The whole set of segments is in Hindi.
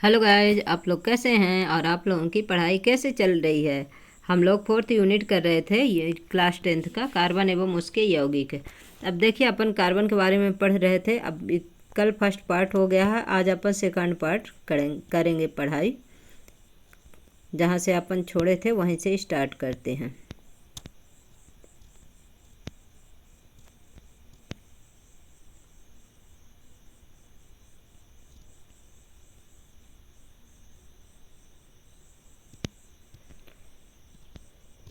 हेलो गाइज, आप लोग कैसे हैं और आप लोगों की पढ़ाई कैसे चल रही है। हम लोग 4th यूनिट कर रहे थे, ये क्लास 10th का कार्बन एवं उसके यौगिक। अब देखिए, अपन कार्बन के बारे में पढ़ रहे थे। कल फर्स्ट पार्ट हो गया है, आज अपन सेकंड पार्ट करेंगे पढ़ाई। जहाँ से अपन छोड़े थे वहीं से स्टार्ट करते हैं।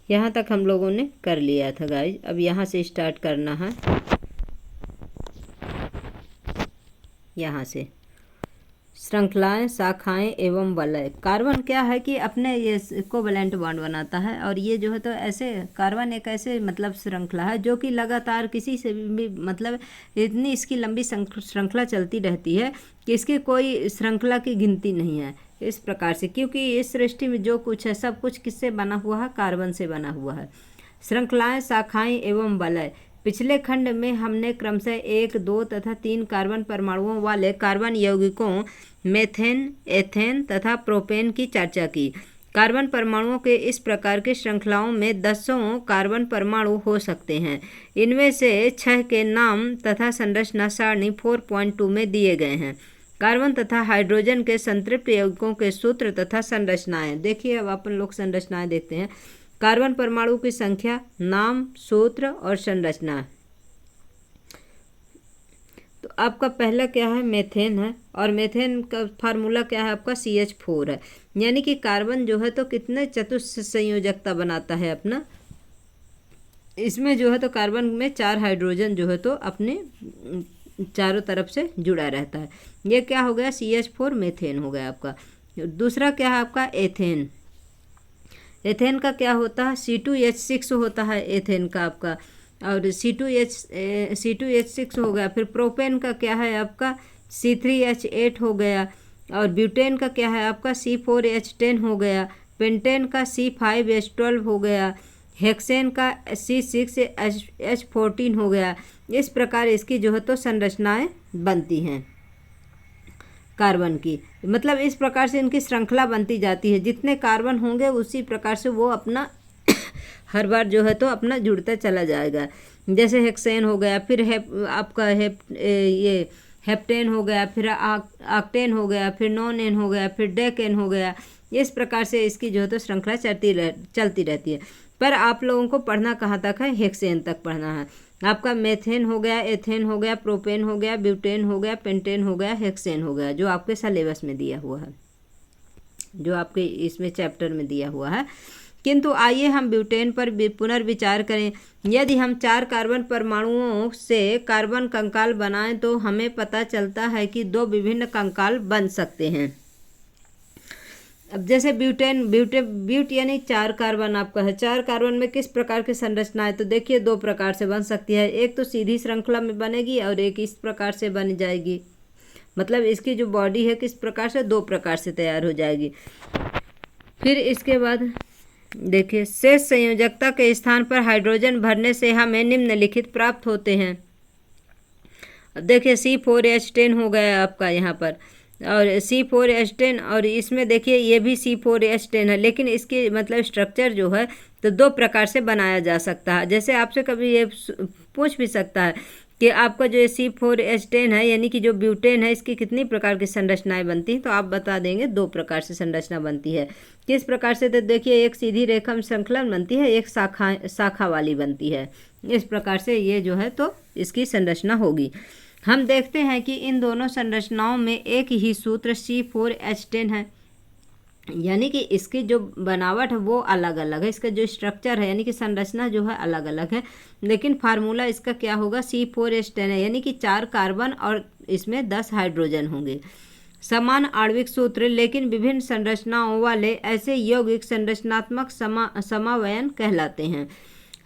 यहाँ तक हम लोगों ने कर लिया था गाइज, अब यहाँ से स्टार्ट करना है। यहाँ से श्रृंखलाएं, शाखाएं एवं वलय। कार्बन क्या है कि अपने ये कोवैलेंट बॉन्ड बनाता है, और ये जो है तो ऐसे कार्बन एक ऐसे मतलब श्रृंखला है जो कि लगातार किसी से भी मतलब इतनी इसकी लंबी श्रृंखला चलती रहती है कि इसकी कोई श्रृंखला की गिनती नहीं है। इस प्रकार से, क्योंकि इस सृष्टि में जो कुछ है सब कुछ किससे बना हुआ है, कार्बन से बना हुआ है। श्रृंखलाएं, शाखाएं एवं वलय। पिछले खंड में हमने क्रमशः 1, 2 तथा 3 कार्बन परमाणुओं वाले कार्बन यौगिकों मेथेन, एथेन तथा प्रोपेन की चर्चा की। कार्बन परमाणुओं के इस प्रकार की श्रृंखलाओं में दसों कार्बन परमाणु हो सकते हैं। इनमें से 6 के नाम तथा संरचना सारणी 4.2 में दिए गए हैं। कार्बन तथा हाइड्रोजन के संतृप्त यौगिकों के सूत्र तथा संरचनाएं। देखिए, अब अपन लोग संरचनाएं देखते हैं। कार्बन परमाणु की संख्या, नाम, सूत्र और संरचना। तो आपका पहला क्या है, मेथेन है, और मेथेन का फार्मूला क्या है आपका, CH4 है। यानी कि कार्बन जो है तो कितने चतुस्संयोजकता बनाता है अपना। इसमें जो है तो कार्बन में 4 हाइड्रोजन जो है तो अपने चारों तरफ से जुड़ा रहता है। ये क्या हो गया, CH4 मेथेन हो गया आपका। दूसरा क्या है आपका, एथेन। एथेन का क्या होता है, C2H6 होता है एथेन का आपका, और C2H6 हो गया। फिर प्रोपेन का क्या है आपका, C3H8 हो गया। और ब्यूटेन का क्या है आपका, C4H10 हो गया। पेंटेन का C5H12 हो गया। हेक्सेन का C6H14 हो गया। इस प्रकार इसकी जो है तो संरचनाएं बनती हैं कार्बन की। मतलब इस प्रकार से इनकी श्रृंखला बनती जाती है। जितने कार्बन होंगे उसी प्रकार से वो अपना हर बार जो है तो अपना जुड़ता चला जाएगा। जैसे हेक्सेन हो गया, फिर आपका ये हेप्टेन हो गया, फिर ऑक्टेन हो गया, फिर नॉन-एन हो गया, फिर डेकेन हो गया। इस प्रकार से इसकी जो है तो श्रृंखला चलती रहती है। पर आप लोगों को पढ़ना कहाँ तक है, हेक्सेन तक पढ़ना है। आपका मेथेन हो गया, एथेन हो गया, प्रोपेन हो गया, ब्यूटेन हो गया, पेंटेन हो गया, हेक्सेन हो गया, जो आपके सिलेबस में दिया हुआ है, जो आपके इसमें चैप्टर में दिया हुआ है। किंतु आइए हम ब्यूटेन पर पुनर्विचार करें। यदि हम 4 कार्बन परमाणुओं से कार्बन कंकाल बनाएं तो हमें पता चलता है कि 2 विभिन्न कंकाल बन सकते हैं। अब जैसे ब्यूट यानी 4 कार्बन आपका है। 4 कार्बन में किस प्रकार की संरचना है, तो देखिए 2 प्रकार से बन सकती है। एक तो सीधी श्रृंखला में बनेगी और एक इस प्रकार से बन जाएगी। मतलब इसकी जो बॉडी है किस प्रकार से, 2 प्रकार से तैयार हो जाएगी। फिर इसके बाद देखिए, शेष संयोजकता के स्थान पर हाइड्रोजन भरने से हमें निम्नलिखित प्राप्त होते हैं। देखिए C4H10 हो गया आपका यहाँ पर, और C4H10, और इसमें देखिए ये भी C4H10 है। लेकिन इसके मतलब स्ट्रक्चर जो है तो 2 प्रकार से बनाया जा सकता है। जैसे आपसे कभी ये पूछ भी सकता है कि आपका जो C4H10 है यानी कि जो ब्यूटेन है, इसकी कितनी प्रकार की संरचनाएं बनती हैं, तो आप बता देंगे 2 प्रकार से संरचना बनती है। किस प्रकार से, तो देखिए एक सीधी रेखा में श्रृंखला बनती है, एक शाखा वाली बनती है। इस प्रकार से ये जो है तो इसकी संरचना होगी। हम देखते हैं कि इन दोनों संरचनाओं में एक ही सूत्र C4H10 है, यानी कि इसकी जो बनावट है वो अलग अलग है। इसका जो स्ट्रक्चर है यानी कि संरचना जो है अलग अलग है, लेकिन फार्मूला इसका क्या होगा, C4H10 है। यानी कि 4 कार्बन और इसमें 10 हाइड्रोजन होंगे। समान आणविक सूत्र लेकिन विभिन्न संरचनाओं वाले ऐसे यौगिक संरचनात्मक समावयन कहलाते हैं।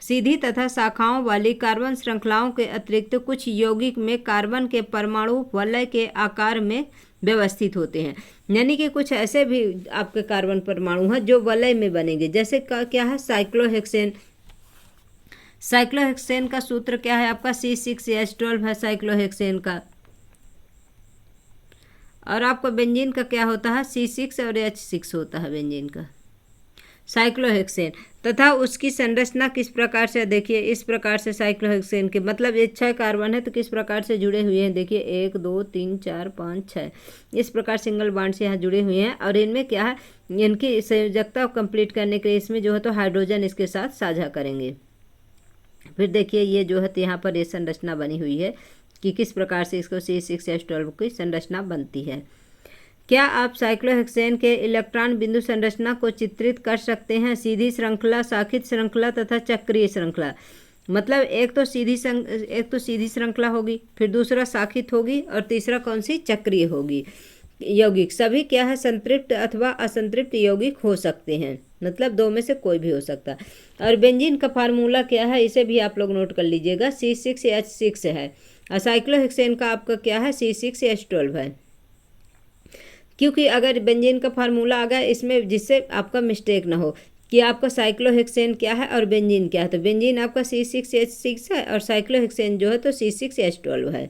सीधी तथा शाखाओं वाली कार्बन श्रृंखलाओं के अतिरिक्त कुछ यौगिक में कार्बन के परमाणु वलय के आकार में व्यवस्थित होते हैं। यानी कि कुछ ऐसे भी आपके कार्बन परमाणु हैं जो वलय में बनेंगे। जैसे क्या है, साइक्लोहेक्सेन। साइक्लोहेक्सेन का सूत्र क्या है आपका, C6H12 है साइक्लोहेक्सेन का। और आपका बेंजीन का क्या होता है, C6 और H6 होता है बेंजीन का। साइक्लोहेक्सेन तथा उसकी संरचना किस प्रकार से, देखिए इस प्रकार से साइक्लोहेक्सेन के मतलब ये 6 कार्बन है तो किस प्रकार से जुड़े हुए हैं, देखिए 1 2 3 4 5 6 इस प्रकार सिंगल बॉन्ड से यहाँ जुड़े हुए हैं। और इनमें क्या है, इनकी संयोजकता कंप्लीट करने के लिए इसमें जो है तो हाइड्रोजन इसके साथ साझा करेंगे। फिर देखिए ये जो है तो यहाँ पर ये संरचना बनी हुई है कि किस प्रकार से इसको C6H12 की संरचना बनती है। क्या आप साइक्लोहेक्सेन के इलेक्ट्रॉन बिंदु संरचना को चित्रित कर सकते हैं? सीधी श्रृंखला, शाखित श्रृंखला तथा चक्रीय श्रृंखला। मतलब एक तो सीधी श्रृंखला होगी, फिर दूसरा शाखित होगी और तीसरा कौन सी, चक्रीय होगी। यौगिक सभी क्या है, संतृप्त अथवा असंतृप्त यौगिक हो सकते हैं, मतलब दो में से कोई भी हो सकता है। और बेंजीन का फार्मूला क्या है, इसे भी आप लोग नोट कर लीजिएगा, C6H6 है। और साइक्लोहेक्सेन का आपका क्या है, C6H12 है। क्योंकि अगर बेंजीन का फार्मूला आ गया इसमें, जिससे आपका मिस्टेक ना हो कि आपका साइक्लोहेक्सेन क्या है और बेंजीन क्या है, तो बेंजीन आपका C6H6 है और साइक्लोहेक्सेन जो है तो C6H12 है।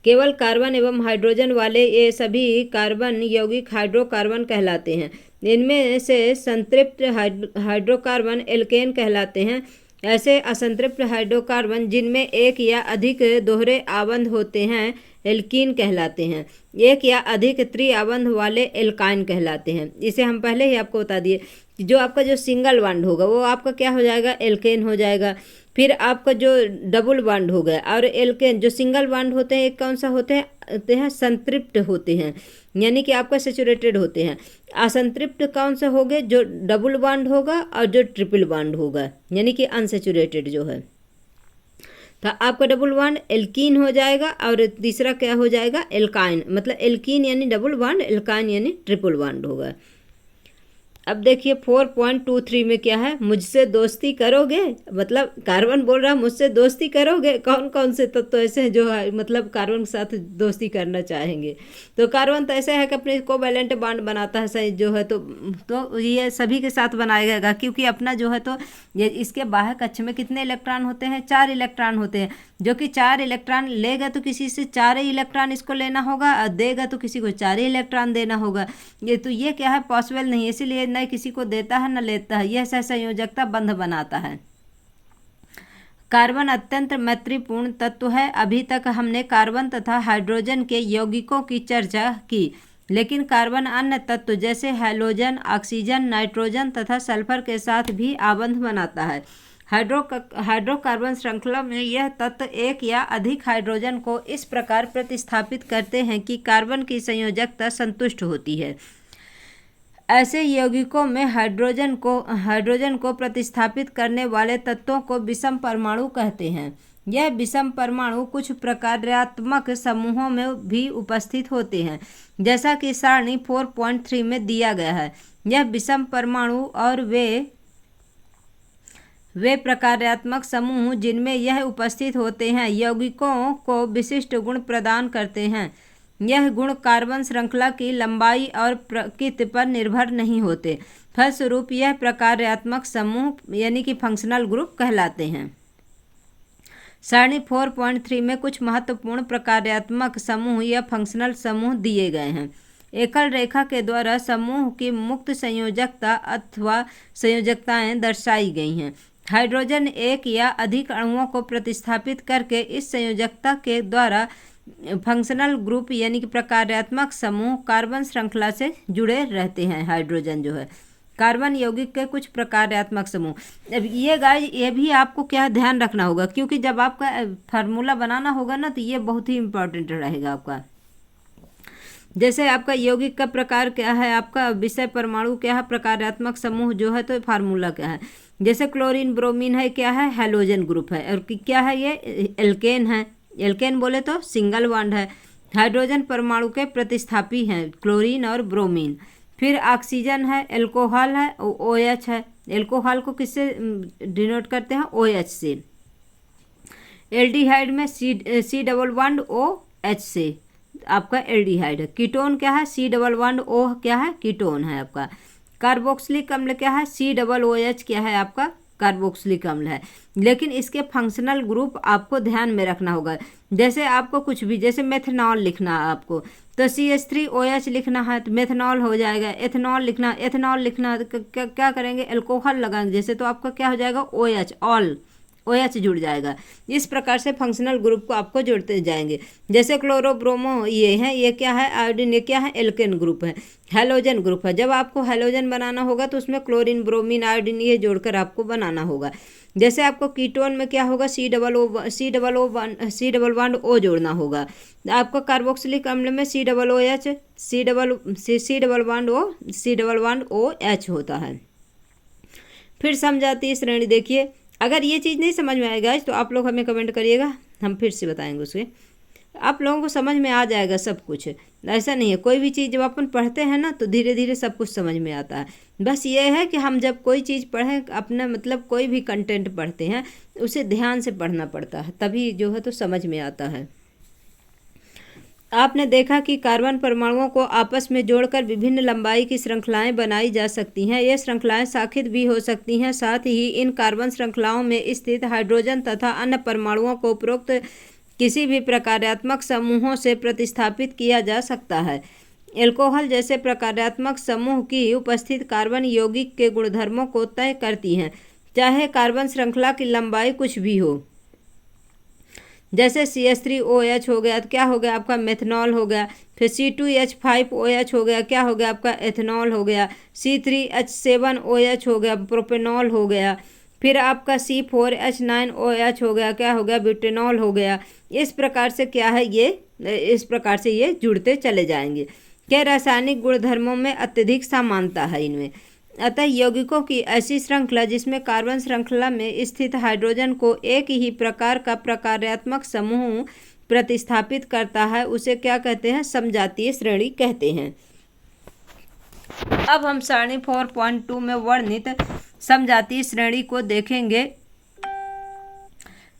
केवल कार्बन एवं हाइड्रोजन वाले ये सभी कार्बन यौगिक हाइड्रोकार्बन कहलाते हैं। इनमें से संतृप्त हाइड्रोकार्बन एल्केन कहलाते हैं। ऐसे असंतृप्त हाइड्रोकार्बन जिनमें एक या अधिक दोहरे आबंध होते हैं एल्कीन कहलाते हैं। एक या अधिक त्रिआबंध वाले एल्काइन कहलाते हैं। इसे हम पहले ही आपको बता दिए कि जो आपका जो सिंगल बॉन्ड होगा वो आपका क्या हो जाएगा, एल्केन हो जाएगा। फिर आपका जो डबल बॉन्ड हो गया और एल्केन, जो सिंगल बॉन्ड होते हैं एक कौन सा होते हैं, संतृप्त होते हैं, यानी कि आपका सेचुरेटेड होते हैं। असंतृप्त कौन सा हो गए, जो डबल बॉन्ड होगा और जो ट्रिपल बॉन्ड होगा, यानी कि अनसेचुरेटेड जो है। तो आपका डबल बॉन्ड एल्कीन हो जाएगा और तीसरा क्या हो जाएगा, एल्काइन। मतलब एल्कीन यानी डबल बॉन्ड, एल्काइन यानी ट्रिपल बॉन्ड होगा। अब देखिए 4.23 में क्या है, मुझसे दोस्ती करोगे, मतलब कार्बन बोल रहा है मुझसे दोस्ती करोगे। कौन कौन से तत्व ऐसे हैं जो मतलब कार्बन के साथ दोस्ती करना चाहेंगे, तो कार्बन तो ऐसा है कि अपने कोवैलेंट बॉन्ड बनाता है सही जो है तो ये सभी के साथ बनाएगा, क्योंकि अपना जो है तो ये इसके बाह्य कक्ष में कितने इलेक्ट्रॉन होते हैं, 4 इलेक्ट्रॉन होते हैं। जो कि 4 इलेक्ट्रॉन लेगा तो किसी से 4 ही इलेक्ट्रॉन इसको लेना होगा और देगा तो किसी को 4 ही इलेक्ट्रॉन देना होगा। ये क्या है, पॉसिबल नहीं है, इसीलिए न किसी को देता है न लेता है। यह संयोजकता बंध बनाता है। कार्बन अत्यंत मैत्रीपूर्ण तत्व है। अभी तक हमने कार्बन तथा हाइड्रोजन के यौगिकों की चर्चा की, लेकिन कार्बन अन्य तत्व जैसे हैलोजन, ऑक्सीजन, नाइट्रोजन तथा सल्फर के साथ भी आबंध बनाता है। हाइड्रोकार्बन श्रृंखला में यह तत्व एक या अधिक हाइड्रोजन को इस प्रकार प्रतिस्थापित करते हैं कि कार्बन की संयोजकता संतुष्ट होती है। ऐसे यौगिकों में हाइड्रोजन को प्रतिस्थापित करने वाले तत्वों को विषम परमाणु कहते हैं। यह विषम परमाणु कुछ प्रकार्यात्मक समूहों में भी उपस्थित होते हैं, जैसा कि सारणी 4.3 में दिया गया है। यह विषम परमाणु और वे प्रकार्यात्मक समूह जिनमें यह उपस्थित होते हैं यौगिकों को विशिष्ट गुण प्रदान करते हैं। यह गुण कार्बन श्रृंखला की लंबाई और प्रकृति पर निर्भर नहीं होते। फलस्वरूप यह प्रकार्यात्मक समूह यानी कि फंक्शनल ग्रुप कहलाते हैं। सारणी 4.3 में कुछ महत्वपूर्ण प्रकार्यात्मक समूह या फंक्शनल समूह दिए गए हैं। एकल रेखा के द्वारा समूह की मुक्त संयोजकता अथवा संयोजकताएं दर्शाई गई हैं। हाइड्रोजन एक या अधिक अणुओं को प्रतिस्थापित करके इस संयोजकता के द्वारा फंक्शनल ग्रुप यानी कि प्रकार्यात्मक समूह कार्बन श्रृंखला से जुड़े रहते हैं। हाइड्रोजन जो है कार्बन यौगिक के कुछ प्रकार्यात्मक समूह। अब ये भी आपको क्या ध्यान रखना होगा, क्योंकि जब आपका फार्मूला बनाना होगा ना तो ये बहुत ही इम्पोर्टेंट रहेगा आपका। जैसे आपका यौगिक का प्रकार क्या है, आपका विषय परमाणु क्या है, प्रकार्यात्मक समूह जो है तो फार्मूला क्या है। जैसे क्लोरीन ब्रोमीन है, क्या है, हैलोजन ग्रुप है, और क्या है ये एल्केन है। एल्केन बोले तो सिंगल बॉन्ड है। हाइड्रोजन परमाणु के प्रतिस्थापी हैं क्लोरीन और ब्रोमीन। फिर ऑक्सीजन है, एल्कोहल है, OH है। एल्कोहल को किससे डिनोट करते हैं, OH से। एल्डिहाइड में C डबल बॉन्ड OH से आपका एल्डिहाइड है। कीटोन क्या है, C डबल बॉन्ड O क्या है, कीटोन है आपका। कार्बोक्सिलिक अम्ल क्या है, C डबल OH क्या है आपका, कार्बोक्सिलिक अम्ल है, लेकिन इसके फंक्शनल ग्रुप आपको ध्यान में रखना होगा। जैसे आपको कुछ भी, जैसे मेथनॉल लिखना है आपको, तो CH3OH लिखना है तो मेथनॉल हो जाएगा। एथनॉल लिखना है तो क्या करेंगे, एल्कोहल लगाएंगे जैसे, तो आपका क्या हो जाएगा, OH, ऑल, OH जुड़ जाएगा। इस प्रकार से फंक्शनल ग्रुप को आपको जोड़ते जाएंगे। जैसे क्लोरोब्रोमो ये है, ये क्या है, आयोडीन, ये क्या है, एल्केन ग्रुप है, हैलोजन ग्रुप है। जब आपको हैलोजन बनाना होगा तो उसमें क्लोरीन, ब्रोमीन, आयोडीन ये जोड़कर आपको बनाना होगा। जैसे आपको कीटोन में क्या होगा, C डबल बॉन्ड O जोड़ना होगा। आपको कार्बोक्सिलिक अम्ल में COOH, C double bond OH होता है। फिर समझाती है श्रेणी देखिए। अगर ये चीज़ नहीं समझ में आएगा तो आप लोग हमें कमेंट करिएगा, हम फिर से बताएंगे उसके। आप लोगों को समझ में आ जाएगा सब कुछ, ऐसा नहीं है। कोई भी चीज़ जब अपन पढ़ते हैं ना तो धीरे धीरे सब कुछ समझ में आता है। बस ये है कि हम जब कोई चीज़ पढ़ें, अपना मतलब कोई भी कंटेंट पढ़ते हैं उसे ध्यान से पढ़ना पड़ता है, तभी जो है तो समझ में आता है। आपने देखा कि कार्बन परमाणुओं को आपस में जोड़कर विभिन्न लंबाई की श्रृंखलाएं बनाई जा सकती हैं। ये श्रृंखलाएं शाखित भी हो सकती हैं। साथ ही इन कार्बन श्रृंखलाओं में स्थित हाइड्रोजन तथा अन्य परमाणुओं को उपरोक्त किसी भी प्रकार्यात्मक समूहों से प्रतिस्थापित किया जा सकता है। एल्कोहल जैसे प्रकार्यात्मक समूह की उपस्थिति कार्बन यौगिक के गुणधर्मों को तय करती है, चाहे कार्बन श्रृंखला की लंबाई कुछ भी हो। जैसे CH3OH हो गया तो क्या हो गया आपका, मेथनॉल हो गया। फिर C2H5OH हो गया, क्या हो गया आपका, एथनॉल हो गया। C3H7OH हो गया, प्रोपेनॉल हो गया। फिर आपका C4H9OH हो गया, क्या हो गया, ब्यूटेनॉल हो गया। इस प्रकार से क्या है ये, इस प्रकार से ये जुड़ते चले जाएंगे। क्या रासायनिक गुणधर्मों में अत्यधिक समानता है इनमें। अतः यौगिकों की ऐसी श्रृंखला जिसमें कार्बन श्रृंखला में स्थित हाइड्रोजन को एक ही प्रकार का प्रकार्यात्मक समूह प्रतिस्थापित करता है, उसे क्या कहते हैं, समजातीय श्रेणी कहते हैं। अब हम सारणी 4.2 में वर्णित समजातीय श्रेणी को देखेंगे।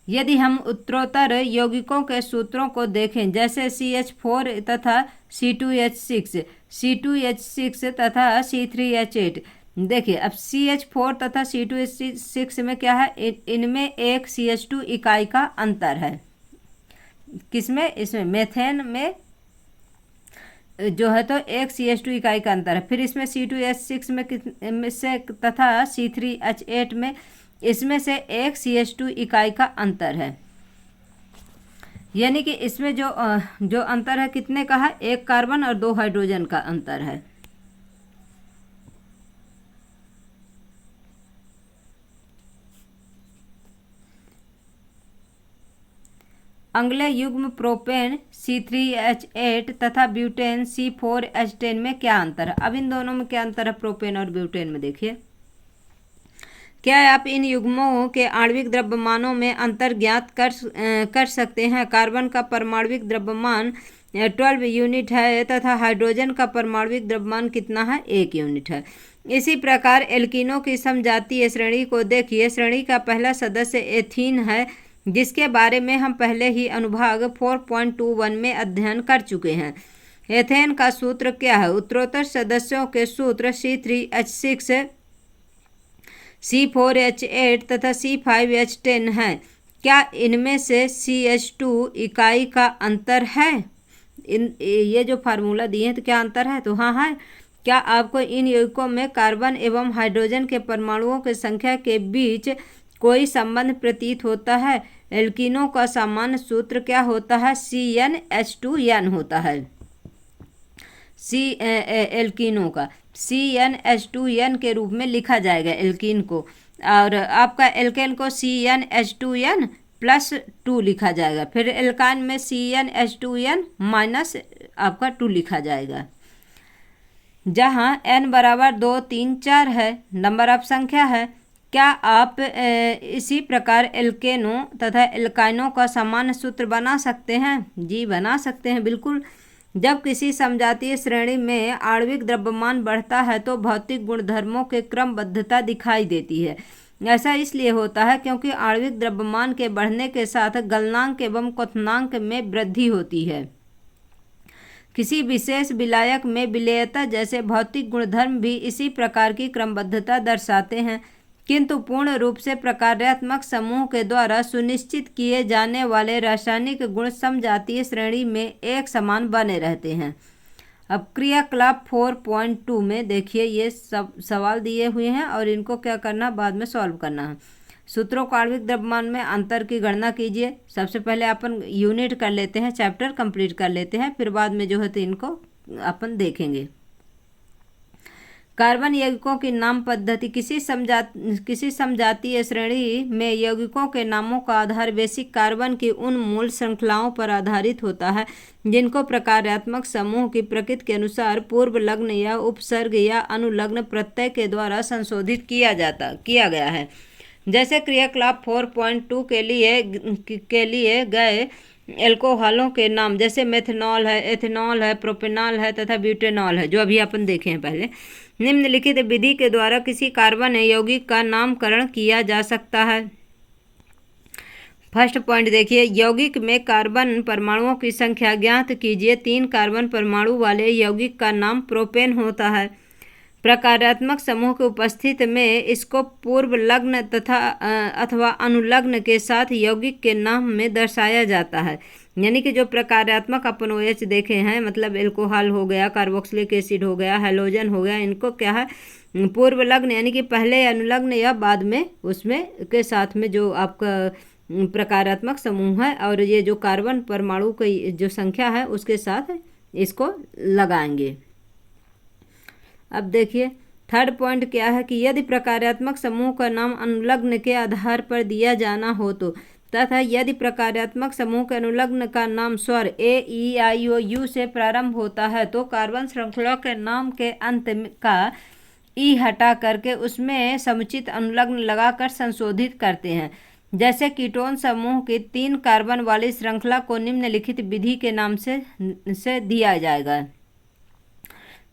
यदि हम उत्तरोत्तर यौगिकों के सूत्रों को देखें, जैसे CH4 तथा C2H6 तथा C3H8, देखिए अब CH4 तथा C2H6 में क्या है, इनमें एक CH2 इकाई का अंतर है। किसमें, इसमें मेथेन में जो है तो एक CH2 इकाई का अंतर है। फिर इसमें C2H6 में से तथा C3H8 में इसमें से एक CH2 इकाई का अंतर है। यानी कि इसमें जो अंतर है कितने का है, एक कार्बन और 2 हाइड्रोजन का अंतर है। अगले युग्म प्रोपेन C3H8 तथा ब्यूटेन C4H10 में क्या अंतर है। अब इन दोनों में क्या अंतर है, प्रोपेन और ब्यूटेन में देखिए। क्या आप इन युग्मों के आणविक द्रव्यमानों में अंतर ज्ञात कर सकते हैं। कार्बन का परमाणविक द्रव्यमान 12 यूनिट है तथा हाइड्रोजन का परमाणविक द्रव्यमान कितना है, 1 यूनिट है। इसी प्रकार एल्कीनों की समजातीय श्रेणी को देखिए। श्रेणी का पहला सदस्य एथीन है, जिसके बारे में हम पहले ही अनुभाग 4.21 में अध्ययन कर चुके हैं। एथेन का सूत्र क्या है, उत्तरोत्तर सदस्यों के सूत्र C3H6, C4H8 तथा C5H10 है। क्या इनमें से CH2 इकाई का अंतर है। ये जो फार्मूला दिए हैं तो क्या अंतर है, तो हाँ है। क्या आपको इन यौगिकों में कार्बन एवं हाइड्रोजन के परमाणुओं की संख्या के बीच कोई संबंध प्रतीत होता है। एल्कीनों का सामान्य सूत्र क्या होता है, CnH2n होता है। एल्कीनों का CnH2n के रूप में लिखा जाएगा एल्कीन को, और आपका एल्केन को CnH2n प्लस 2 लिखा जाएगा। फिर एल्काइन में CnH2n माइनस आपका 2 लिखा जाएगा। जहाँ n बराबर 2, 3, 4 है, नंबर ऑफ संख्या है। क्या आप इसी प्रकार एल्केनों तथा एल्काइनों का सामान्य सूत्र बना सकते हैं। जी बना सकते हैं, बिल्कुल। जब किसी समजातीय श्रेणी में आणविक द्रव्यमान बढ़ता है तो भौतिक गुणधर्मों के क्रमबद्धता दिखाई देती है। ऐसा इसलिए होता है क्योंकि आणविक द्रव्यमान के बढ़ने के साथ गलनांक एवं क्वथनांक में वृद्धि होती है। किसी विशेष विलायक में विलेयता जैसे भौतिक गुणधर्म भी इसी प्रकार की क्रमबद्धता दर्शाते हैं। किंतु पूर्ण रूप से प्रकार्यात्मक समूह के द्वारा सुनिश्चित किए जाने वाले रासायनिक गुण समजातीय श्रेणी में एक समान बने रहते हैं। अब क्रियाकलाप 4.2 में देखिए ये सब सवाल दिए हुए हैं और इनको क्या करना, बाद में सॉल्व करना है। सूत्रों को आणविक द्रव्यमान में अंतर की गणना कीजिए। सबसे पहले अपन यूनिट कर लेते हैं, चैप्टर कंप्लीट कर लेते हैं, फिर बाद में जो है तो इनको अपन देखेंगे। कार्बन यौगिकों की नाम पद्धति किसी समजातीय श्रेणी में यौगिकों के नामों का आधार बेसिक कार्बन की उन मूल श्रृंखलाओं पर आधारित होता है जिनको प्रकार्यात्मक समूह की प्रकृति के अनुसार पूर्व लग्न या उपसर्ग या अनुलग्न प्रत्यय के द्वारा संशोधित किया गया है। जैसे क्रियाकलाप 4.2 के लिए गए एल्कोहलों के नाम जैसे मेथनॉल है, एथेनॉल है, प्रोपेनॉल है तथा ब्यूटेनॉल है, जो अभी अपन देखे हैं पहले। निम्नलिखित विधि के द्वारा किसी कार्बन यौगिक का नामकरण किया जा सकता है। फर्स्ट पॉइंट देखिए, यौगिक में कार्बन परमाणुओं की संख्या ज्ञात कीजिए। 3 कार्बन परमाणु वाले यौगिक का नाम प्रोपेन होता है। प्रकार्यात्मक समूह की उपस्थिति में इसको पूर्व लग्न तथा अथवा अनुलग्न के साथ यौगिक के नाम में दर्शाया जाता है। यानी कि जो प्रकार्यात्मक अपन OH देखे हैं, मतलब एल्कोहल हो गया, कार्बोक्सिलिक एसिड हो गया, हैलोजन हो गया, इनको क्या है पूर्व लग्न यानी कि पहले अनुलग्न या बाद में उसमें के साथ में जो आपका प्रकार्यात्मक समूह है और ये जो कार्बन परमाणु की जो संख्या है उसके साथ इसको लगाएंगे। अब देखिए थर्ड पॉइंट क्या है कि यदि प्रकार्यात्मक समूह का नाम अनुलग्न के आधार पर दिया जाना हो तो, तथा यदि प्रकार्यात्मक समूह के अनुलग्न का नाम स्वर A-E-I-O-U से प्रारंभ होता है तो कार्बन श्रृंखला के नाम के अंत का ई हटा करके उसमें समुचित अनुलग्न लगाकर संशोधित करते हैं। जैसे कीटोन समूह की 3 कार्बन वाली श्रृंखला को निम्नलिखित विधि के नाम से दिया जाएगा।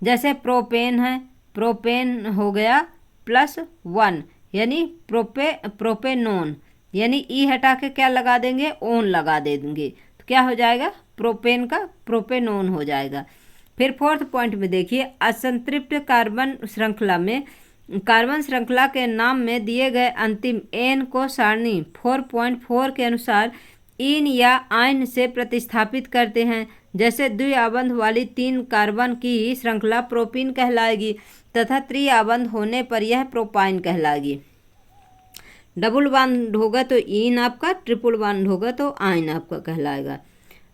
जैसे प्रोपेन है, प्रोपेन हो गया +1 यानी प्रोपेनोन, यानी ई हटा के क्या लगा देंगे, ओन लगा देंगे, तो क्या हो जाएगा, प्रोपेन का प्रोपेनोन हो जाएगा। फिर फोर्थ पॉइंट में देखिए, असंतृप्त कार्बन श्रृंखला में कार्बन श्रृंखला के नाम में दिए गए अंतिम एन को सारणी 4.4 के अनुसार इन या आइन से प्रतिस्थापित करते हैं। जैसे द्विआबंध वाली 3 कार्बन की श्रृंखला प्रोपीन कहलाएगी तथा त्रिआबंध होने पर यह प्रोपाइन कहलाएगी। डबल बॉन्ड होगा तो इन आपका, ट्रिपल बॉन्ड होगा तो आइन आपका कहलाएगा।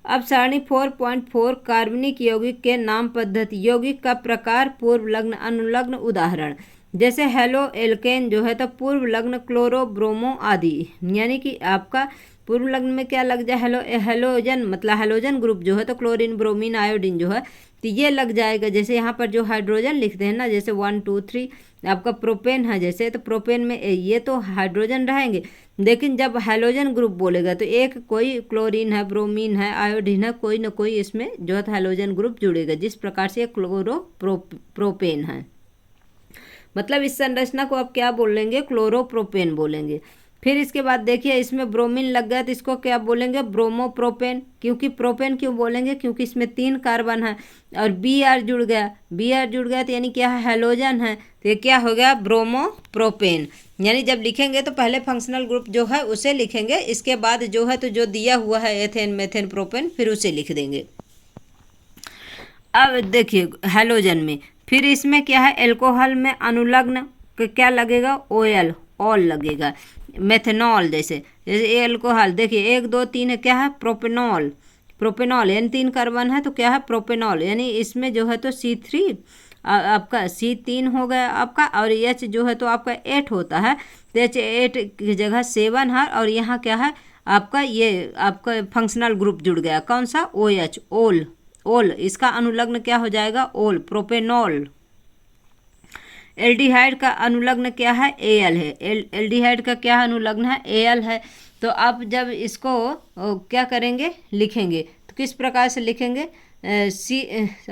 अब सारणी 4.4 कार्बनिक यौगिक के नाम पद्धति। यौगिक का प्रकार पूर्व लग्न अनुलग्न। उदाहरण जैसे हेलो एल्केन जो है तो पूर्व लग्न क्लोरो ब्रोमो आदि, यानी कि आपका पूर्व लग्न में क्या लग जाए, हेलोजन, मतलब हेलोजन ग्रुप जो है तो क्लोरीन ब्रोमीन आयोडीन जो है तो ये लग जाएगा। जैसे यहाँ पर जो हाइड्रोजन लिखते हैं ना, जैसे 1 2 3 आपका प्रोपेन है जैसे, तो प्रोपेन में ये तो हाइड्रोजन रहेंगे, लेकिन जब हेलोजन ग्रुप बोलेगा तो एक कोई क्लोरीन है, ब्रोमीन है, आयोडीन है, कोई ना कोई इसमें जो है हेलोजन ग्रुप जुड़ेगा, जिस प्रकार से प्रोपेन है। मतलब इस संरचना को आप क्या बोलेंगे, क्लोरोप्रोपेन बोलेंगे। फिर इसके बाद देखिए इसमें ब्रोमीन लग गया तो इसको क्या बोलेंगे, ब्रोमोप्रोपेन। क्योंकि प्रोपेन क्यों बोलेंगे, क्योंकि इसमें 3 कार्बन है और Br जुड़ गया तो यानी क्या है, हेलोजन है, तो ये क्या हो गया, ब्रोमोप्रोपेन। यानी जब लिखेंगे तो पहले फंक्शनल ग्रुप जो है उसे लिखेंगे, इसके बाद जो है तो जो दिया हुआ है एथेन मेथेन प्रोपेन फिर उसे लिख देंगे। अब देखिए हेलोजन में फिर इसमें क्या है, एल्कोहल में अनुलग्न क्या लगेगा, ऑल लगेगा। मेथनॉल जैसे एल्कोहल देखिए 1 2 3 क्या है, प्रोपेनॉल यानी 3 कार्बन है तो क्या है, प्रोपेनॉल, यानी इसमें जो है तो C3 आपका C3 हो गया आपका, और H जो है तो आपका 8 होता है, तो H8 की जगह 7 है, और यहाँ क्या है आपका, ये आपका फंक्शनल ग्रुप जुड़ गया, कौन सा, OH, ओल, इसका अनुलग्न क्या हो जाएगा, ओल, प्रोपेनॉल। एल्डिहाइड का अनुलग्न क्या है, Al है, एल्डिहाइड का क्या अनुलग्न है, Al है। तो आप जब इसको क्या करेंगे, लिखेंगे तो किस प्रकार से लिखेंगे,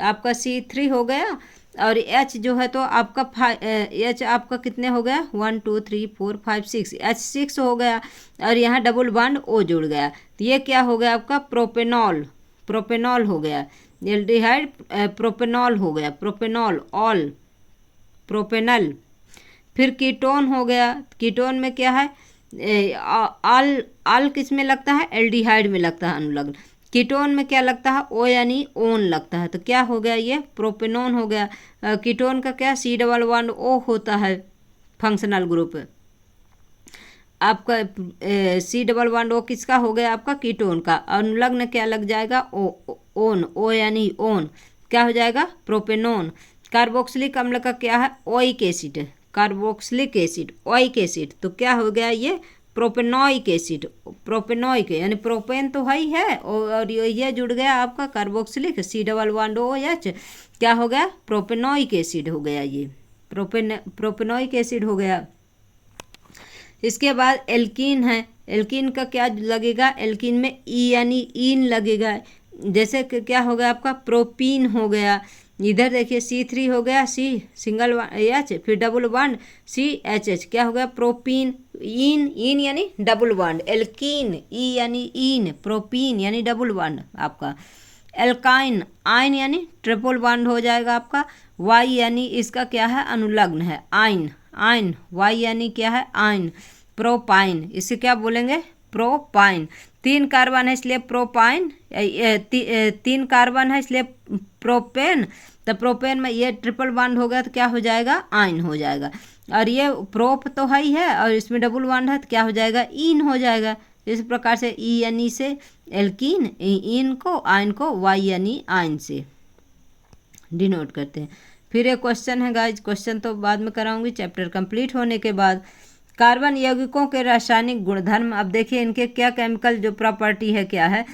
आपका C3 हो गया और H जो है तो आपका H आपका कितने हो गया, 1 2 3 4 5 6, H6 हो गया, और यहाँ डबल बॉन्ड O जुड़ गया, तो ये क्या हो गया आपका, प्रोपेनॉल हो गया। एल्डिहाइड प्रोपेनॉल हो गया, प्रोपेनॉल, ऑल, प्रोपेनल। फिर कीटोन हो गया, कीटोन में क्या है, आल किस में लगता है, एल्डिहाइड में लगता है अनुलग्न। कीटोन में क्या लगता है, ओ यानी ओन लगता है, तो क्या हो गया, ये प्रोपेनोन हो गया। कीटोन का क्या, C+1O होता है फंक्शनल ग्रुप। आपका C+1O किसका हो गया, आपका कीटोन का। अनुलग्न क्या लग जाएगा, ओन, ओ यानी ओन, क्या हो जाएगा, प्रोपेनोन। कार्बोक्सिलिक अम्ल का क्या है, oic acid, carboxylic acid, oic acid, तो क्या हो गया ये, प्रोपेनोइक एसिड। प्रोपेनोइक यानी प्रोपेन तो है ही है, और ये जुड़ गया आपका कार्बोक्सिलिक, C+1OH, क्या हो गया, प्रोपेनोइक एसिड हो गया, ये प्रोपेनोइक एसिड हो गया। इसके बाद एल्कीन है, एल्कीन का क्या लगेगा, एल्कीन में ई यानी ईन लगेगा। जैसे कि क्या हो गया आपका, प्रोपीन हो गया। इधर देखिए C3 हो गया, C∠H, फिर डबल बॉन्ड CHH, क्या हो गया, प्रोपीन। ईन, ईन यानी डबल बॉन्ड, एल्कीन, ई यानी ईन, प्रोपीन यानी डबल बॉन्ड आपका। एल्काइन, आइन यानी ट्रिपल बॉन्ड हो जाएगा आपका। वाई यानी इसका क्या है, अनुलग्न है, आइन, आइन, वाई यानी क्या है, आइन। प्रोपाइन, इसे क्या बोलेंगे, प्रोपाइन। 3 कार्बन है इसलिए प्रोपाइन, 3 कार्बन है इसलिए प्रोपेन, तो प्रोपेन में ये ट्रिपल बॉन्ड हो गया तो क्या हो जाएगा, आइन हो जाएगा। और ये प्रोप तो है ही है, और इसमें डबल बॉन्ड है तो क्या हो जाएगा, ईन हो जाएगा। इस प्रकार से ई यानी से एल्कीन, ईन को, आइन को वाई यानी आइन से डिनोट करते हैं। फिर एक क्वेश्चन है गाइज, क्वेश्चन तो बाद में कराऊंगी चैप्टर कंप्लीट होने के बाद। कार्बन यौगिकों के रासायनिक गुणधर्म, अब देखिए इनके क्या केमिकल जो प्रॉपर्टी है क्या है।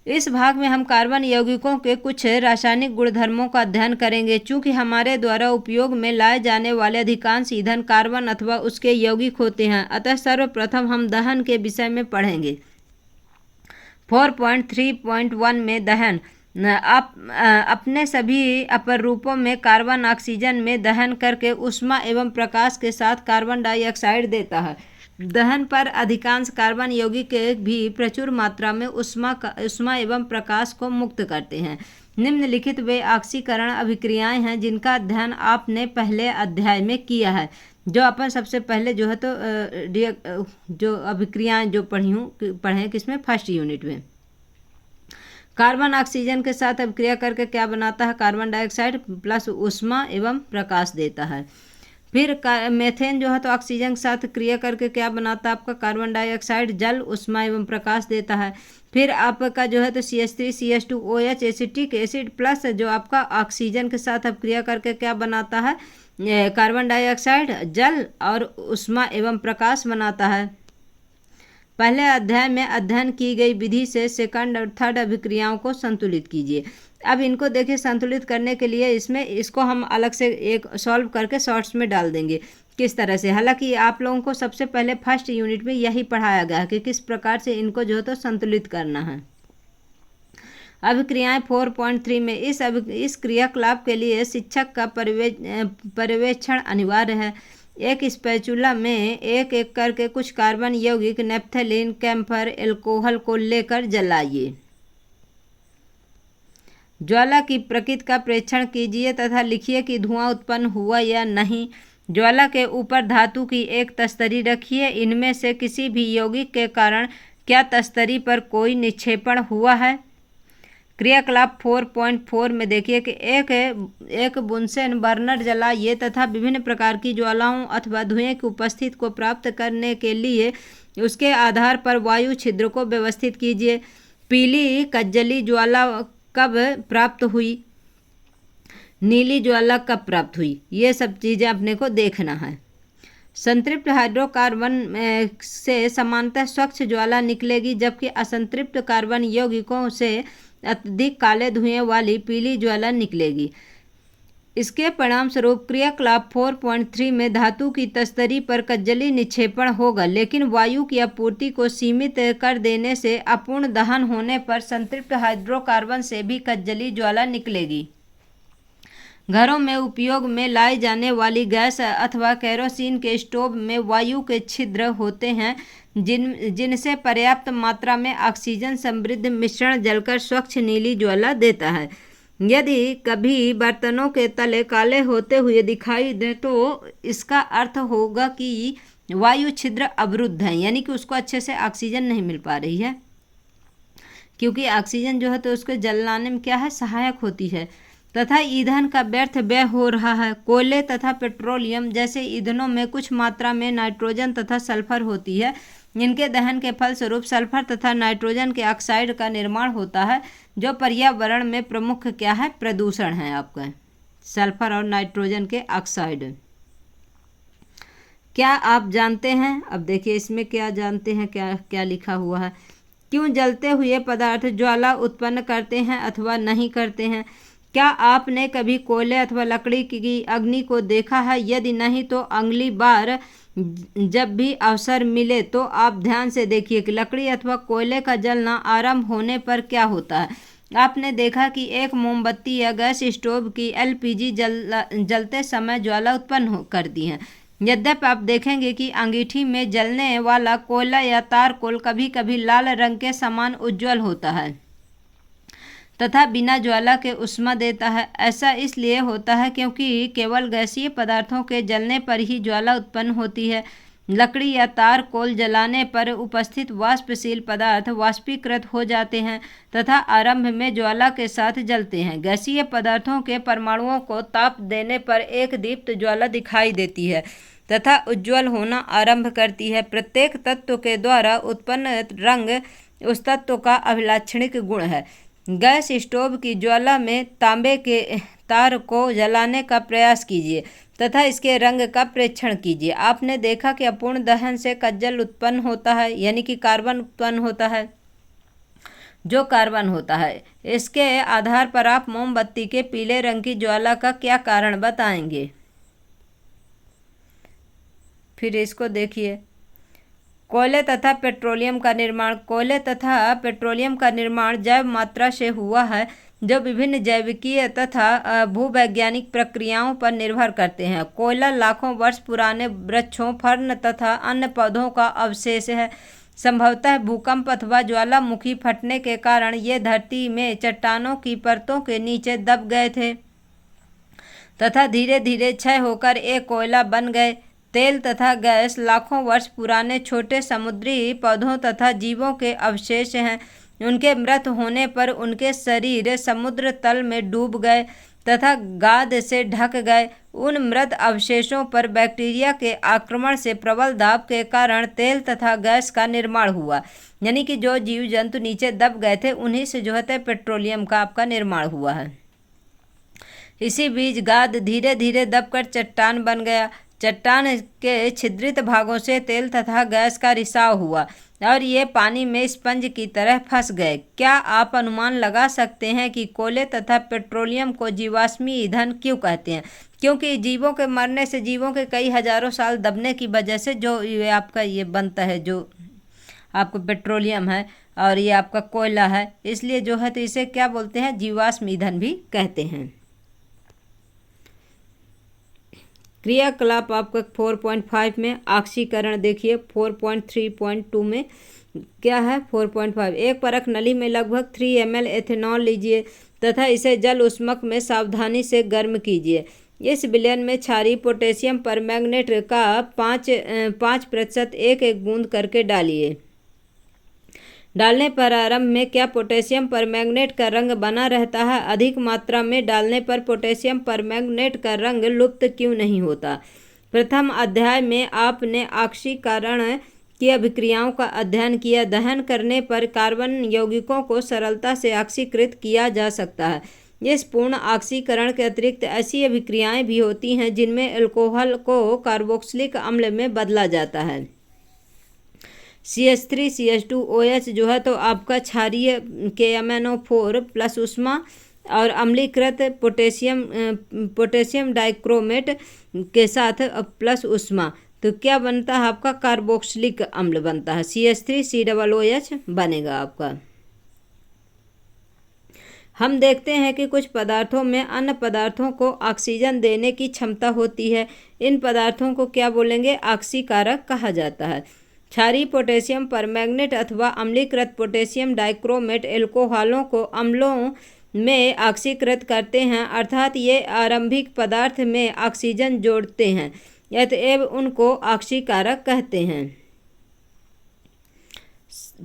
इस भाग में हम कार्बन यौगिकों के कुछ रासायनिक गुणधर्मों का अध्ययन करेंगे। चूंकि हमारे द्वारा उपयोग में लाए जाने वाले अधिकांश ईंधन कार्बन अथवा उसके यौगिक होते हैं, अतः सर्वप्रथम हम दहन के विषय में पढ़ेंगे। 4.3.1 में दहन, अपने सभी अपर रूपों में कार्बन ऑक्सीजन में दहन करके ऊष्मा एवं प्रकाश के साथ कार्बन डाइऑक्साइड देता है। दहन पर अधिकांश कार्बन यौगिक भी प्रचुर मात्रा में ऊष्मा एवं प्रकाश को मुक्त करते हैं। निम्नलिखित वे ऑक्सीकरण अभिक्रियाएं हैं जिनका अध्ययन आपने पहले अध्याय में किया है। जो अपन सबसे पहले जो है तो जो अभिक्रियाएं जो पढ़े किसमें, फर्स्ट यूनिट में। कार्बन ऑक्सीजन के साथ अभिक्रिया करके क्या बनाता है, कार्बन डाइऑक्साइड प्लस ऊष्मा एवं प्रकाश देता है। फिर मेथेन जो है तो ऑक्सीजन के साथ क्रिया करके क्या बनाता है, आपका कार्बन डाइऑक्साइड, जल, ऊष्मा एवं प्रकाश देता है। फिर आपका जो है तो CH3CH2OH एसिटिक एसिड प्लस जो आपका ऑक्सीजन के साथ अभिक्रिया करके क्या बनाता है, कार्बन डाइऑक्साइड, जल और ऊष्मा एवं प्रकाश बनाता है। पहले अध्याय में अध्ययन की गई विधि से सेकंड और थर्ड अभिक्रियाओं को संतुलित कीजिए। अब इनको देखिए संतुलित करने के लिए इसको हम अलग से एक सॉल्व करके शॉर्ट्स में डाल देंगे किस तरह से। हालांकि आप लोगों को सबसे पहले फर्स्ट यूनिट में यही पढ़ाया गया है कि किस प्रकार से इनको जो है तो संतुलित करना है। अभिक्रियाएं 4.3 में इस क्रियाकलाप के लिए शिक्षक का पर्यवेक्षण अनिवार्य है। एक स्पैचुला में एक एक करके कुछ कार्बन यौगिक नेप्थलीन, कैम्फर, एल्कोहल को लेकर जलाइए। ज्वाला की प्रकृति का परीक्षण कीजिए तथा लिखिए कि धुआं उत्पन्न हुआ या नहीं। ज्वाला के ऊपर धातु की एक तस्तरी रखिए। इनमें से किसी भी यौगिक के कारण क्या तस्तरी पर कोई निक्षेपण हुआ है। क्रियाकलाप 4.4 में देखिए कि एक बुनसेन बर्नर जलाइए तथा विभिन्न प्रकार की ज्वालाओं अथवा धुएं की उपस्थिति को प्राप्त करने के लिए उसके आधार पर वायु छिद्र को व्यवस्थित कीजिए। पीली कज्जली ज्वाला कब प्राप्त हुई, नीली ज्वाला कब प्राप्त हुई, ये सब चीज़ें अपने को देखना है। संतृप्त हाइड्रोकार्बन से समानतः स्वच्छ ज्वाला निकलेगी, जबकि असंतृप्त कार्बन यौगिकों से अत्यधिक काले धुएं वाली पीली ज्वाला निकलेगी। इसके परिणाम स्वरूप क्रियाकलाप 4.3 में धातु की तस्तरी पर कज्जली निक्षेपण होगा, लेकिन वायु की आपूर्ति को सीमित कर देने से अपूर्ण दहन होने पर संतृप्त हाइड्रोकार्बन से भी कज्जली ज्वाला निकलेगी। घरों में उपयोग में लाई जाने वाली गैस अथवा केरोसिन के स्टोव में वायु के छिद्र होते हैं जिनसे पर्याप्त मात्रा में ऑक्सीजन समृद्ध मिश्रण जलकर स्वच्छ नीली ज्वाला देता है। यदि कभी बर्तनों के तले काले होते हुए दिखाई दे तो इसका अर्थ होगा कि वायु छिद्र अवरुद्ध है, यानी कि उसको अच्छे से ऑक्सीजन नहीं मिल पा रही है, क्योंकि ऑक्सीजन जो है तो उसको जलाने में क्या है, सहायक होती है। तथा ईंधन का व्यर्थ व्यय हो रहा है। कोयले तथा पेट्रोलियम जैसे ईंधनों में कुछ मात्रा में नाइट्रोजन तथा सल्फर होती है। इनके दहन के फलस्वरूप सल्फर तथा नाइट्रोजन के ऑक्साइड का निर्माण होता है, जो पर्यावरण में प्रमुख क्या है, प्रदूषण है आपका, सल्फर और नाइट्रोजन के ऑक्साइड। क्या आप जानते हैं, अब देखिए इसमें क्या जानते हैं, क्या क्या लिखा हुआ है। क्यों जलते हुए पदार्थ ज्वाला उत्पन्न करते हैं अथवा नहीं करते हैं? क्या आपने कभी कोयले अथवा लकड़ी की अग्नि को देखा है? यदि नहीं तो अगली बार जब भी अवसर मिले तो आप ध्यान से देखिए कि लकड़ी अथवा कोयले का जलना आरंभ होने पर क्या होता है। आपने देखा कि एक मोमबत्ती या गैस स्टोव की एलपीजी जलते समय ज्वाला उत्पन्न करती हैं। यद्यपि आप देखेंगे कि अंगीठी में जलने वाला कोयला या तारकोल कभी कभी लाल रंग के समान उज्जवल होता है तथा बिना ज्वाला के ऊष्मा देता है। ऐसा इसलिए होता है क्योंकि केवल गैसीय पदार्थों के जलने पर ही ज्वाला उत्पन्न होती है। लकड़ी या तारकोल जलाने पर उपस्थित वाष्पशील पदार्थ वाष्पीकृत हो जाते हैं तथा आरंभ में ज्वाला के साथ जलते हैं। गैसीय पदार्थों के परमाणुओं को ताप देने पर एक दीप्त ज्वाला दिखाई देती है तथा उज्ज्वल होना आरंभ करती है। प्रत्येक तत्व के द्वारा उत्पन्न रंग उस तत्व का अभिलाक्षणिक गुण है। गैस स्टोव की ज्वाला में तांबे के तार को जलाने का प्रयास कीजिए तथा इसके रंग का प्रेक्षण कीजिए। आपने देखा कि अपूर्ण दहन से कज्जल उत्पन्न होता है, यानी कि कार्बन उत्पन्न होता है। जो कार्बन होता है, इसके आधार पर आप मोमबत्ती के पीले रंग की ज्वाला का क्या कारण बताएंगे? फिर इसको देखिए, कोयले तथा पेट्रोलियम का निर्माण। कोयले तथा पेट्रोलियम का निर्माण जैव मात्रा से हुआ है, जो विभिन्न जैविकीय तथा भूवैज्ञानिक प्रक्रियाओं पर निर्भर करते हैं। कोयला लाखों वर्ष पुराने वृक्षों, फर्न तथा अन्य पौधों का अवशेष है। संभवतः भूकंप अथवा ज्वालामुखी फटने के कारण ये धरती में चट्टानों की परतों के नीचे दब गए थे तथा धीरे धीरे क्षय होकर एक कोयला बन गए। तेल तथा गैस लाखों वर्ष पुराने छोटे समुद्री पौधों तथा जीवों के अवशेष हैं। उनके मृत होने पर उनके शरीर समुद्र तल में डूब गए तथा गाद से ढक गए। उन मृत अवशेषों पर बैक्टीरिया के आक्रमण से प्रबल दाब के कारण तेल तथा गैस का निर्माण हुआ, यानी कि जो जीव जंतु नीचे दब गए थे उन्हीं से जो है पेट्रोलियम का आपका निर्माण हुआ है। इसी बीच गाद धीरे धीरे दबकर चट्टान बन गया। चट्टान के छिद्रित भागों से तेल तथा गैस का रिसाव हुआ और ये पानी में स्पंज की तरह फंस गए। क्या आप अनुमान लगा सकते हैं कि कोयले तथा पेट्रोलियम को जीवाश्मी ईंधन क्यों कहते हैं? क्योंकि जीवों के मरने से, जीवों के कई हजारों साल दबने की वजह से जो ये आपका ये बनता है, जो आपको पेट्रोलियम है और ये आपका कोयला है, इसलिए जो है तो इसे क्या बोलते हैं, जीवाश्म ईंधन भी कहते हैं। क्रियाकलाप आपका 4.5 में ऑक्सीकरण देखिए। 4.3.2 में क्या है, 4.5, एक परख नली में लगभग 3 ml एथेनॉल लीजिए तथा इसे जल उष्मक में सावधानी से गर्म कीजिए। इस विलयन में क्षारीय पोटेशियम परमैंगनेट का 5% एक एक बूंद करके डालिए। डालने पर आरंभ में क्या पोटेशियम परमैंगनेट का रंग बना रहता है? अधिक मात्रा में डालने पर पोटेशियम परमैंगनेट का रंग लुप्त क्यों नहीं होता? प्रथम अध्याय में आपने ऑक्सीकरण की अभिक्रियाओं का अध्ययन किया। दहन करने पर कार्बन यौगिकों को सरलता से ऑक्सीकृत किया जा सकता है। इस पूर्ण ऑक्सीकरण के अतिरिक्त ऐसी अभिक्रियाएं भी होती हैं जिनमें अल्कोहल को कार्बोक्सिलिक अम्ल में बदला जाता है। CH3CH2OH जो है तो आपका क्षारीय KMnO4 प्लस उष्मा और अम्लीकृत पोटेशियम डाइक्रोमेट के साथ प्लस उष्मा, तो क्या बनता है आपका, कार्बोक्सिलिक अम्ल बनता है। CH3COOH बनेगा आपका। हम देखते हैं कि कुछ पदार्थों में अन्य पदार्थों को ऑक्सीजन देने की क्षमता होती है। इन पदार्थों को क्या बोलेंगे, ऑक्सीकारक कहा जाता है। क्षारीय पोटेशियम परमैंगनेट अथवा अम्लीकृत पोटेशियम डाइक्रोमेट एल्कोहलों को अम्लों में ऑक्सीकृत करते हैं, अर्थात ये आरंभिक पदार्थ में ऑक्सीजन जोड़ते हैं, अतएव उनको ऑक्सीकारक कहते हैं।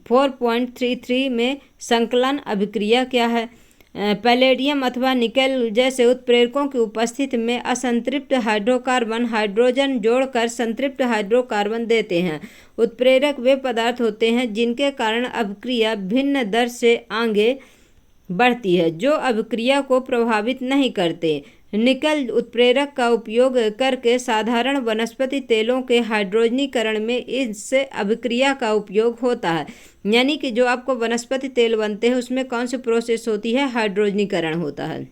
4.33 में संकलन अभिक्रिया क्या है? पैलेडियम अथवा निकेल जैसे उत्प्रेरकों की उपस्थिति में असंतृप्त हाइड्रोकार्बन हाइड्रोजन जोड़कर संतृप्त हाइड्रोकार्बन देते हैं। उत्प्रेरक वे पदार्थ होते हैं जिनके कारण अभिक्रिया भिन्न दर से आगे बढ़ती है, जो अभिक्रिया को प्रभावित नहीं करते। निकल उत्प्रेरक का उपयोग करके साधारण वनस्पति तेलों के हाइड्रोजनीकरण में इस अभिक्रिया का उपयोग होता है। यानी कि जो आपको वनस्पति तेल बनते हैं उसमें कौन सी प्रोसेस होती है? हाइड्रोजनीकरण होता है।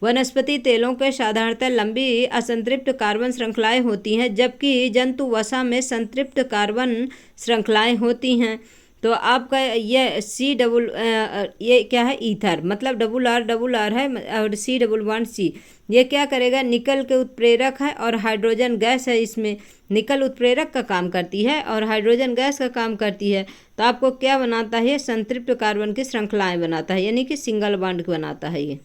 वनस्पति तेलों के साधारणतः लंबी असंतृप्त कार्बन श्रृंखलाएं होती हैं, जबकि जंतु वसा में संतृप्त कार्बन श्रृंखलाएं होती हैं। तो आपका ये ये क्या है? ईथर, मतलब RRR है और C11C। ये क्या करेगा? निकल के उत्प्रेरक है और हाइड्रोजन गैस है, इसमें निकल उत्प्रेरक का काम करती है और हाइड्रोजन गैस का काम करती है। तो आपको क्या बनाता है? संतृप्त कार्बन की श्रृंखलाएं बनाता है, यानी कि सिंगल बॉन्ड बनाता है ये।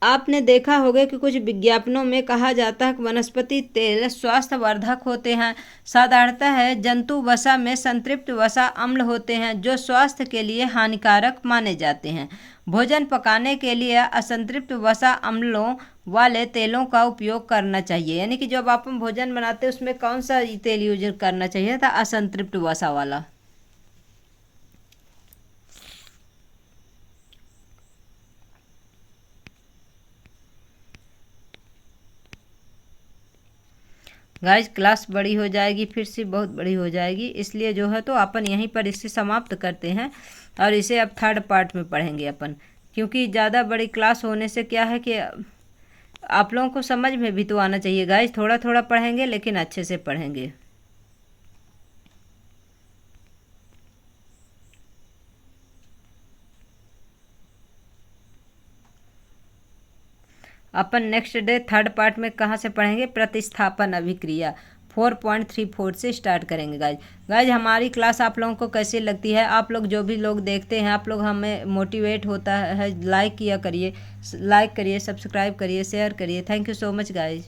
आपने देखा होगा कि कुछ विज्ञापनों में कहा जाता है कि वनस्पति तेल स्वास्थ्यवर्धक होते हैं। साधारणतः जंतु वसा में संतृप्त वसा अम्ल होते हैं, जो स्वास्थ्य के लिए हानिकारक माने जाते हैं। भोजन पकाने के लिए असंतृप्त वसा अम्लों वाले तेलों का उपयोग करना चाहिए, यानी कि जब आप भोजन बनाते हैं उसमें कौन सा तेल यूज करना चाहिए था? असंतृप्त वसा वाला। गाइस क्लास बड़ी हो जाएगी, फिर से बहुत बड़ी हो जाएगी, इसलिए जो है तो अपन यहीं पर इसे समाप्त करते हैं और इसे अब थर्ड पार्ट में पढ़ेंगे अपन, क्योंकि ज़्यादा बड़ी क्लास होने से क्या है कि आप लोगों को समझ में भी तो आना चाहिए। गाइस थोड़ा थोड़ा पढ़ेंगे लेकिन अच्छे से पढ़ेंगे। अपन नेक्स्ट डे थर्ड पार्ट में कहाँ से पढ़ेंगे? प्रतिस्थापन अभिक्रिया 4.34 से स्टार्ट करेंगे। गाइज हमारी क्लास आप लोगों को कैसी लगती है? आप लोग जो भी लोग देखते हैं, आप लोग हमें मोटिवेट होता है, लाइक किया करिए, लाइक करिए, सब्सक्राइब करिए, शेयर करिए। Thank you so much guys.